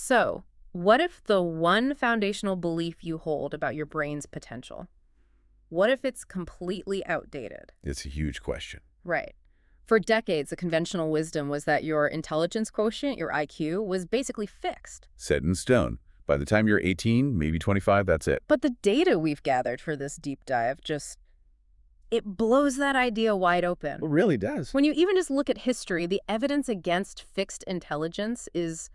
So, what if the one foundational belief you hold about your brain's potential, what if it's completely outdated? It's a huge question. Right. For decades, the conventional wisdom was that your intelligence quotient, your IQ, was basically fixed. Set in stone. By the time you're 18, maybe 25, that's it. But the data we've gathered for this deep dive it blows that idea wide open. It really does. When you even just look at history, the evidence against fixed intelligence is,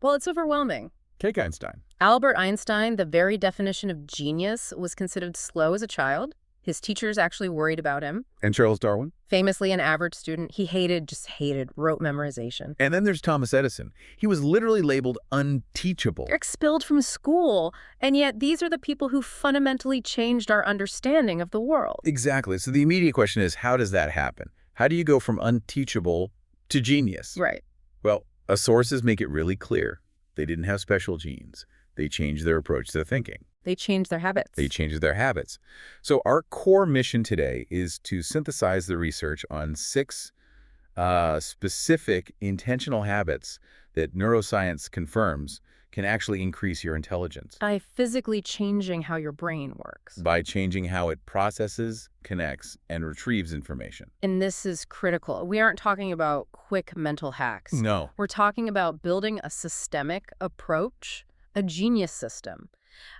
well, it's overwhelming. Take Einstein. Albert Einstein, the very definition of genius, was considered slow as a child. His teachers actually worried about him. And Charles Darwin. Famously an average student, he just hated rote memorization. And then there's Thomas Edison. He was literally labeled unteachable. They're expelled from school, and yet these are the people who fundamentally changed our understanding of the world. Exactly. So the immediate question is, how does that happen? How do you go from unteachable to genius? Right. Well, sources make it really clear. They didn't have special genes. They changed their approach to thinking. They changed their habits. They changed their habits. So our core mission today is to synthesize the research on 6 specific intentional habits that neuroscience confirms can actually increase your intelligence. By physically changing how your brain works. By changing how it processes, connects, and retrieves information. And this is critical. We aren't talking about quick mental hacks. No. We're talking about building a systemic approach, a genius system.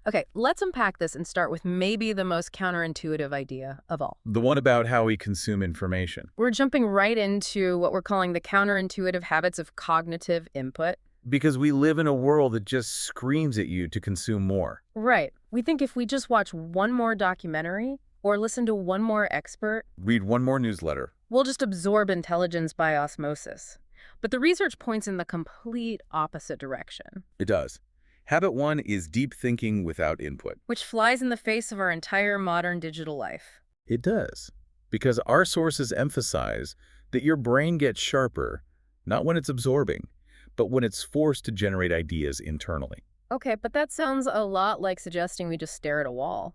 Okay, let's unpack this and start with maybe the most counterintuitive idea of all. The one about how we consume information. We're jumping right into what we're calling the counterintuitive habits of cognitive input. Because we live in a world that just screams at you to consume more. Right. We think if we just watch one more documentary or listen to one more expert, read one more newsletter, we'll just absorb intelligence by osmosis. But the research points in the complete opposite direction. It does. Habit 1 is deep thinking without input. Which flies in the face of our entire modern digital life. It does. Because our sources emphasize that your brain gets sharper, not when it's absorbing, but when it's forced to generate ideas internally. Okay, but that sounds a lot like suggesting we just stare at a wall.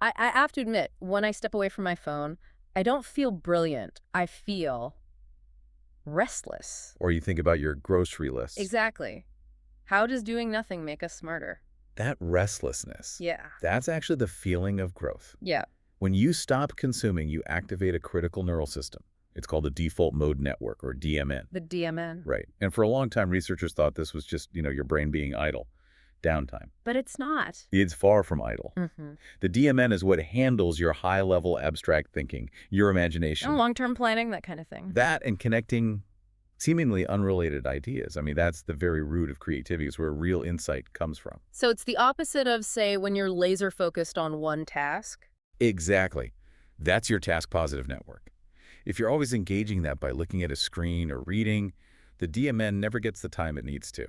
I have to admit, when I step away from my phone, I don't feel brilliant. I feel restless. Or you think about your grocery list. Exactly. How does doing nothing make us smarter? That restlessness. Yeah. That's actually the feeling of growth. Yeah. When you stop consuming, you activate a critical neural system. It's called the default mode network, or DMN. The DMN. Right. And for a long time, researchers thought this was just, your brain being idle, downtime. But it's not. It's far from idle. The DMN is what handles your high-level abstract thinking, your imagination. And long-term planning, that kind of thing. That and connecting seemingly unrelated ideas. I mean, that's the very root of creativity. Is where real insight comes from. So it's the opposite of, say, when you're laser-focused on one task? Exactly. That's your task-positive network. If you're always engaging that by looking at a screen or reading, the DMN never gets the time it needs to.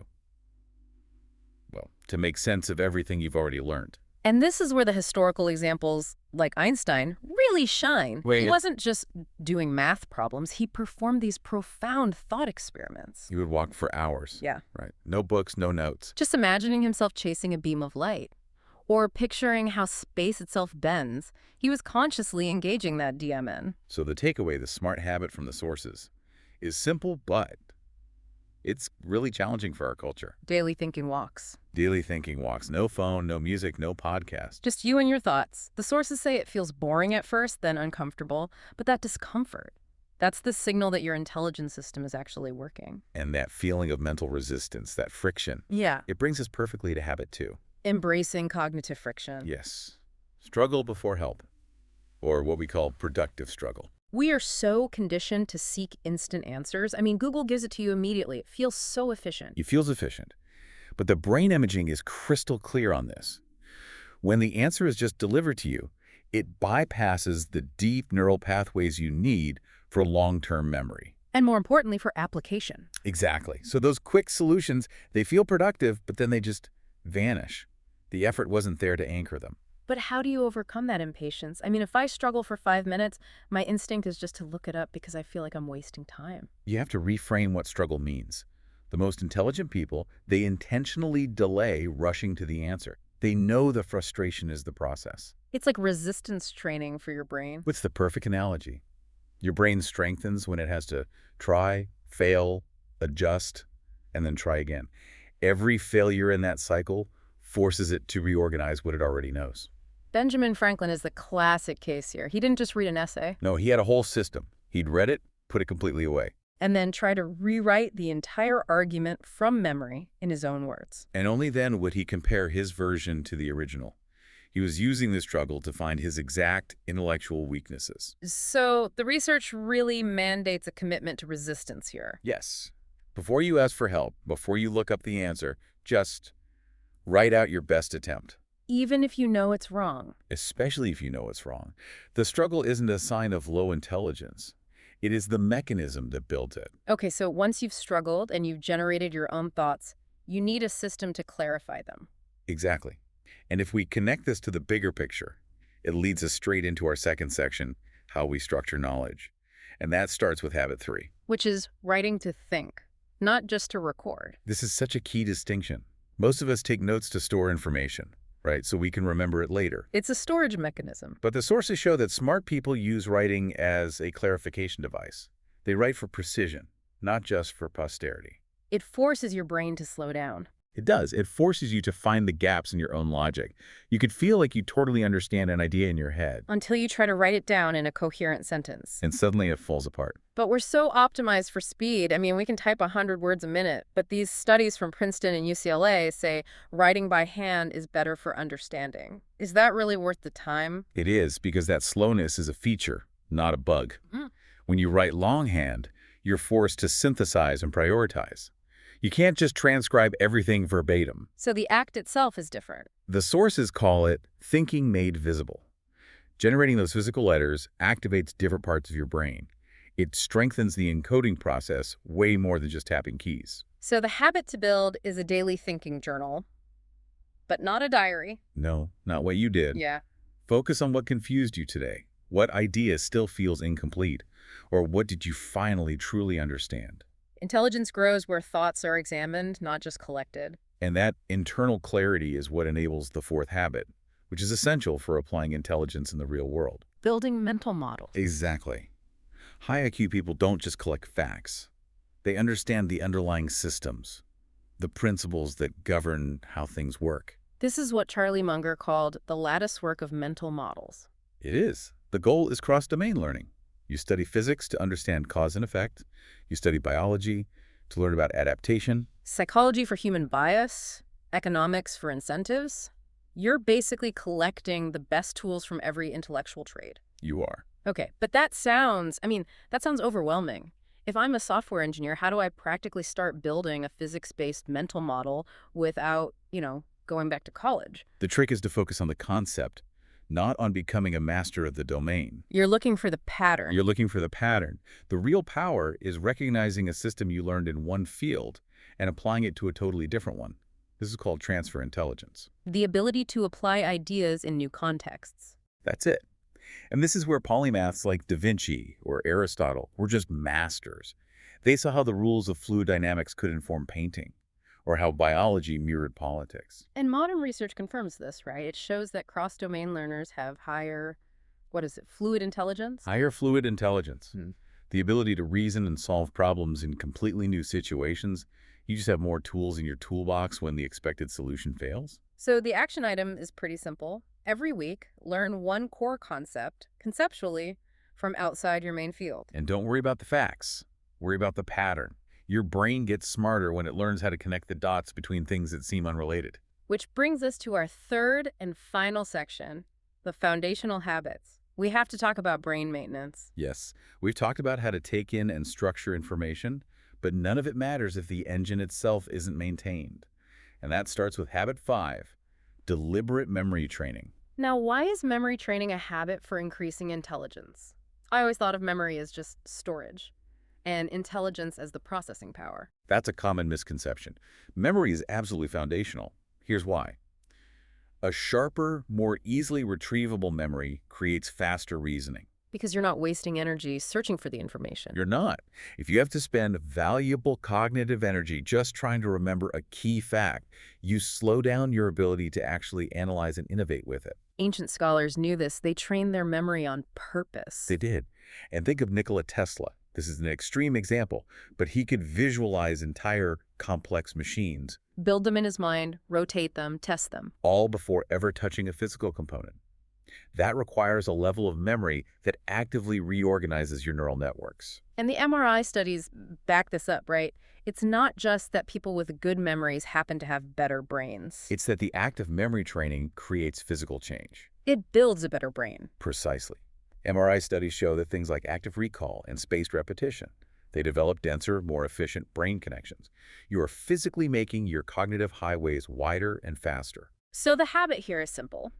Well, to make sense of everything you've already learned. And this is where the historical examples, like Einstein, really shine. Wait. He wasn't just doing math problems. He performed these profound thought experiments. He would walk for hours. Yeah. Right. No books, no notes. Just imagining himself chasing a beam of light. Or picturing how space itself bends. He was consciously engaging that DMN. So the takeaway, the smart habit from the sources, is simple, but it's really challenging for our culture. Daily thinking walks. Daily thinking walks. No phone, no music, no podcast. Just you and your thoughts. The sources say it feels boring at first, then uncomfortable. But that discomfort, that's the signal that your intelligence system is actually working. And that feeling of mental resistance, that friction. Yeah. It brings us perfectly to habit 2. Embracing cognitive friction. Yes. Struggle before help. Or what we call productive struggle. We are so conditioned to seek instant answers. I mean, Google gives it to you immediately. It feels so efficient. It feels efficient. But the brain imaging is crystal clear on this. When the answer is just delivered to you, it bypasses the deep neural pathways you need for long-term memory. And more importantly, for application. Exactly. So those quick solutions, they feel productive, but then they just vanish. The effort wasn't there to anchor them. But how do you overcome that impatience? I mean, if I struggle for 5 minutes, my instinct is just to look it up because I feel like I'm wasting time. You have to reframe what struggle means. The most intelligent people, they intentionally delay rushing to the answer. They know the frustration is the process. It's like resistance training for your brain. What's the perfect analogy? Your brain strengthens when it has to try, fail, adjust, and then try again. Every failure in that cycle forces it to reorganize what it already knows. Benjamin Franklin is the classic case here. He didn't just read an essay No, he had a whole system. He'd read it, put it completely away. and then try to rewrite the entire argument from memory in his own words. And only then would he compare his version to the original. He was using this struggle to find his exact intellectual weaknesses. So the research really mandates a commitment to resistance here. Yes. Before you ask for help, before you look up the answer, just write out your best attempt. Even if you know it's wrong. Especially if you know it's wrong. The struggle isn't a sign of low intelligence. It is the mechanism that builds it. Okay, so once you've struggled and you've generated your own thoughts, you need a system to clarify them. Exactly. And if we connect this to the bigger picture, it leads us straight into our second section, how we structure knowledge. And that starts with habit 3. Which is writing to think, not just to record. This is such a key distinction. Most of us take notes to store information, right? So we can remember it later. It's a storage mechanism. But the sources show that smart people use writing as a clarification device. They write for precision, not just for posterity. It forces your brain to slow down. It does. It forces you to find the gaps in your own logic. You could feel like you totally understand an idea in your head. Until you try to write it down in a coherent sentence. And suddenly it falls apart. But we're so optimized for speed. I mean, we can type 100 words a minute, but these studies from Princeton and UCLA say writing by hand is better for understanding. Is that really worth the time? It is, because that slowness is a feature, not a bug. Mm. When you write longhand, you're forced to synthesize and prioritize. You can't just transcribe everything verbatim. So the act itself is different. The sources call it thinking made visible. Generating those physical letters activates different parts of your brain. It strengthens the encoding process way more than just tapping keys. So the habit to build is a daily thinking journal, but not a diary. No, not what you did. Yeah. Focus on what confused you today. What idea still feels incomplete? Or what did you finally truly understand? Intelligence grows where thoughts are examined, not just collected. And that internal clarity is what enables the fourth habit, which is essential for applying intelligence in the real world. Building mental models. Exactly. High IQ people don't just collect facts. They understand the underlying systems, the principles that govern how things work. This is what Charlie Munger called the lattice work of mental models. It is. The goal is cross-domain learning. You study physics to understand cause and effect. You study biology to learn about adaptation. Psychology for human bias, economics for incentives. You're basically collecting the best tools from every intellectual trade. You are. Okay, but that sounds overwhelming. If I'm a software engineer, how do I practically start building a physics-based mental model without, going back to college? The trick is to focus on the concept, not on becoming a master of the domain. You're looking for the pattern. You're looking for the pattern. The real power is recognizing a system you learned in one field and applying it to a totally different one. This is called transfer intelligence. The ability to apply ideas in new contexts. That's it. And this is where polymaths like Da Vinci or Aristotle were just masters. They saw how the rules of fluid dynamics could inform painting, or how biology mirrored politics. And modern research confirms this, right? It shows that cross-domain learners have higher, fluid intelligence? Higher fluid intelligence. The ability to reason and solve problems in completely new situations. You just have more tools in your toolbox when the expected solution fails. So the action item is pretty simple. Every week, learn one core concept, conceptually, from outside your main field. And don't worry about the facts. Worry about the pattern. Your brain gets smarter when it learns how to connect the dots between things that seem unrelated. Which brings us to our third and final section, the foundational habits. We have to talk about brain maintenance. Yes, we've talked about how to take in and structure information, but none of it matters if the engine itself isn't maintained. And that starts with habit 5, deliberate memory training. Now, why is memory training a habit for increasing intelligence? I always thought of memory as just storage, and intelligence as the processing power. That's a common misconception. Memory is absolutely foundational. Here's why. A sharper, more easily retrievable memory creates faster reasoning. Because you're not wasting energy searching for the information. You're not. If you have to spend valuable cognitive energy just trying to remember a key fact, you slow down your ability to actually analyze and innovate with it. Ancient scholars knew this. They trained their memory on purpose. They did. And think of Nikola Tesla. This is an extreme example, but he could visualize entire complex machines, Build them in his mind, rotate them, test them. all before ever touching a physical component. That requires a level of memory that actively reorganizes your neural networks. And the MRI studies back this up, right? It's not just that people with good memories happen to have better brains. It's that the act of memory training creates physical change. It builds a better brain. Precisely. MRI studies show that things like active recall and spaced repetition, they develop denser, more efficient brain connections. You are physically making your cognitive highways wider and faster. So the habit here is simple.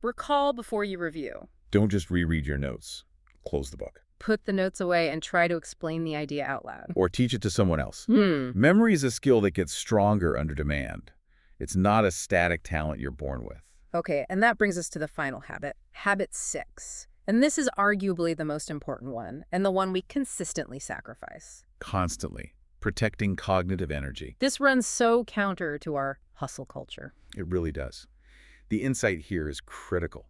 Recall before you review. Don't just reread your notes. Close the book. Put the notes away and try to explain the idea out loud. Or teach it to someone else. Memory is a skill that gets stronger under demand. It's not a static talent you're born with. Okay, and that brings us to the final habit, habit 6. And this is arguably the most important one, and the one we consistently sacrifice. Constantly. Protecting cognitive energy. This runs so counter to our hustle culture. It really does. The insight here is critical.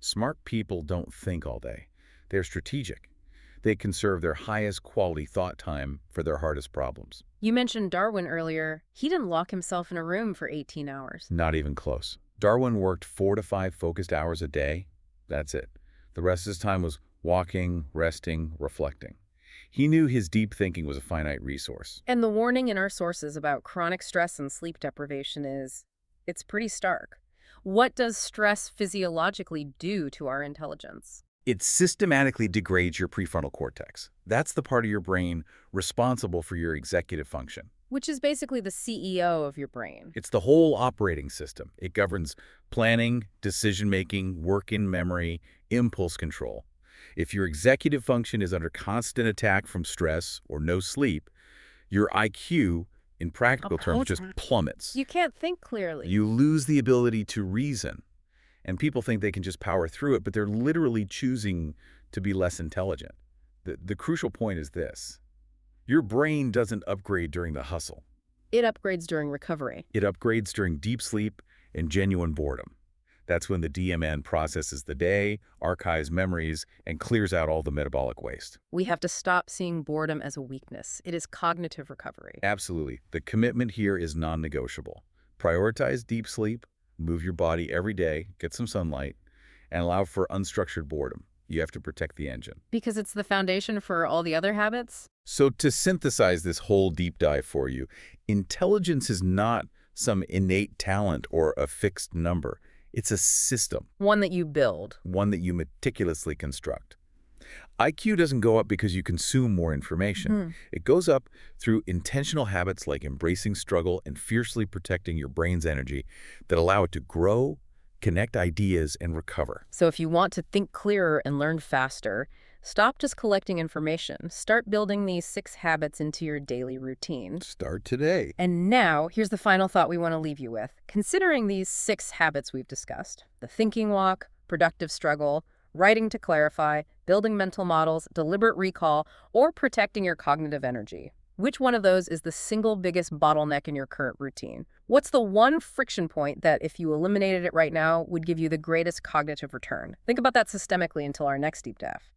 Smart people don't think all day. They're strategic. They conserve their highest quality thought time for their hardest problems. You mentioned Darwin earlier. He didn't lock himself in a room for 18 hours. Not even close. Darwin worked 4 to 5 focused hours a day. That's it. The rest of his time was walking, resting, reflecting. He knew his deep thinking was a finite resource. And the warning in our sources about chronic stress and sleep deprivation it's pretty stark. What does stress physiologically do to our intelligence? It systematically degrades your prefrontal cortex. That's the part of your brain responsible for your executive function. Which is basically the CEO of your brain. It's the whole operating system. It governs planning, decision-making, work in memory, impulse control. If your executive function is under constant attack from stress or no sleep, your IQ, in practical terms, just plummets. You can't think clearly. You lose the ability to reason. And people think they can just power through it, but they're literally choosing to be less intelligent. The crucial point is this. Your brain doesn't upgrade during the hustle. It upgrades during recovery. It upgrades during deep sleep and genuine boredom. That's when the DMN processes the day, archives memories, and clears out all the metabolic waste. We have to stop seeing boredom as a weakness. It is cognitive recovery. Absolutely. The commitment here is non-negotiable. Prioritize deep sleep, move your body every day, get some sunlight, and allow for unstructured boredom. You have to protect the engine. Because it's the foundation for all the other habits? So to synthesize this whole deep dive for you, intelligence is not some innate talent or a fixed number. It's a system. One that you build. One that you meticulously construct. IQ doesn't go up because you consume more information. It goes up through intentional habits like embracing struggle and fiercely protecting your brain's energy that allow it to grow, connect ideas, and recover. So if you want to think clearer and learn faster, stop just collecting information. Start building these 6 habits into your daily routine. Start today. And now, here's the final thought we want to leave you with. Considering these 6 habits we've discussed, the thinking walk, productive struggle, writing to clarify, building mental models, deliberate recall, or protecting your cognitive energy. Which one of those is the single biggest bottleneck in your current routine? What's the one friction point that, if you eliminated it right now, would give you the greatest cognitive return? Think about that systemically until our next deep dive.